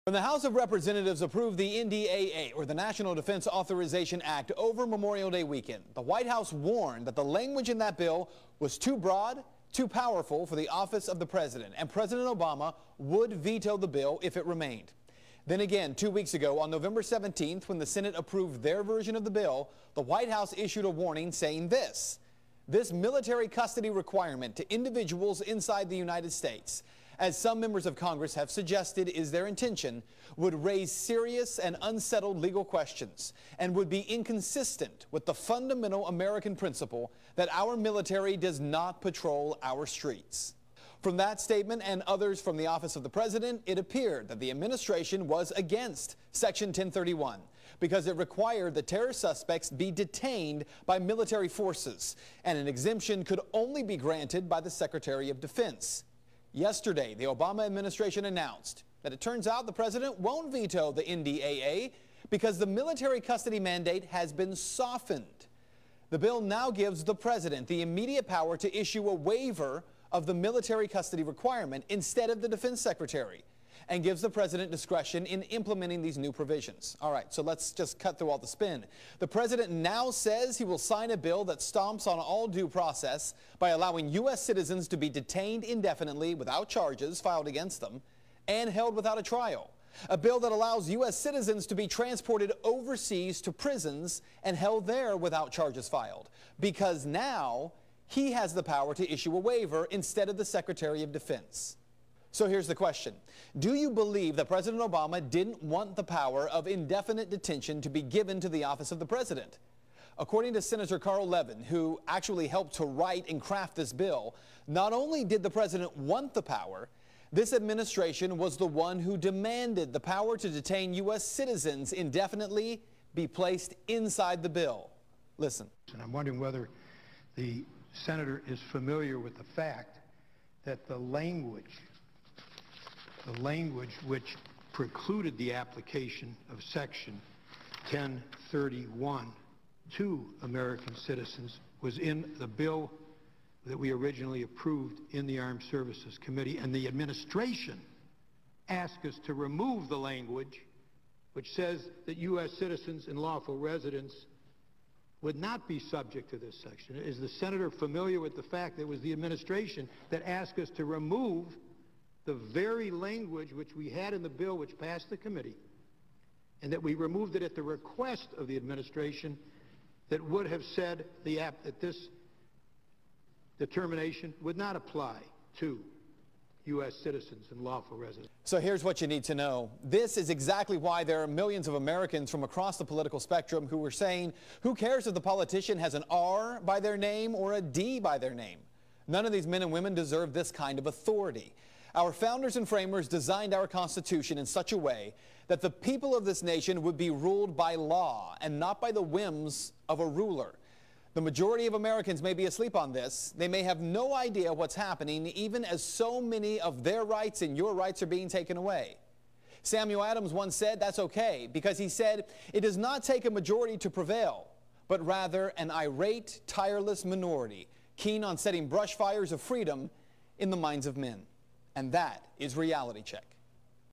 When the House of Representatives approved the NDAA, or the National Defense Authorization Act, over Memorial Day weekend, the White House warned that the language in that bill was too broad, too powerful for the office of the president, and President Obama would veto the bill if it remained. Then again, 2 weeks ago, on November 17th, when the Senate approved their version of the bill, the White House issued a warning saying this military custody requirement to individuals inside the United States, as some members of Congress have suggested is their intention, would raise serious and unsettled legal questions and would be inconsistent with the fundamental American principle that our military does not patrol our streets. From that statement and others from the office of the president, it appeared that the administration was against Section 1031 because it required the terror suspects be detained by military forces, and an exemption could only be granted by the Secretary of Defense. Yesterday, the Obama administration announced that it turns out the president won't veto the NDAA because the military custody mandate has been softened. The bill now gives the president the immediate power to issue a waiver of the military custody requirement instead of the defense secretary, and gives the president discretion in implementing these new provisions. All right, so let's just cut through all the spin. The president now says he will sign a bill that stomps on all due process by allowing U.S. citizens to be detained indefinitely without charges filed against them and held without a trial. A bill that allows U.S. citizens to be transported overseas to prisons and held there without charges filed, because now he has the power to issue a waiver instead of the Secretary of Defense. So here's the question. Do you believe that President Obama didn't want the power of indefinite detention to be given to the office of the president? According to Senator Carl Levin, who actually helped to write and craft this bill, not only did the president want the power, this administration was the one who demanded the power to detain U.S. citizens indefinitely be placed inside the bill. Listen. And I'm wondering whether the senator is familiar with the fact that the language which precluded the application of Section 1031 to American citizens was in the bill that we originally approved in the Armed Services Committee, and the administration asked us to remove the language which says that U.S. citizens and lawful residents would not be subject to this section. Is the senator familiar with the fact that it was the administration that asked us to remove the very language which we had in the bill which passed the committee, and that we removed it at the request of the administration, that would have said that this determination would not apply to U.S. citizens and lawful residents? So here's what you need to know. This is exactly why there are millions of Americans from across the political spectrum who are saying, who cares if the politician has an R by their name or a D by their name? None of these men and women deserve this kind of authority. Our founders and framers designed our Constitution in such a way that the people of this nation would be ruled by law and not by the whims of a ruler. The majority of Americans may be asleep on this. They may have no idea what's happening, even as so many of their rights and your rights are being taken away. Samuel Adams once said that's okay, because he said, "It does not take a majority to prevail, but rather an irate, tireless minority, keen on setting brush fires of freedom in the minds of men." And that is Reality Check.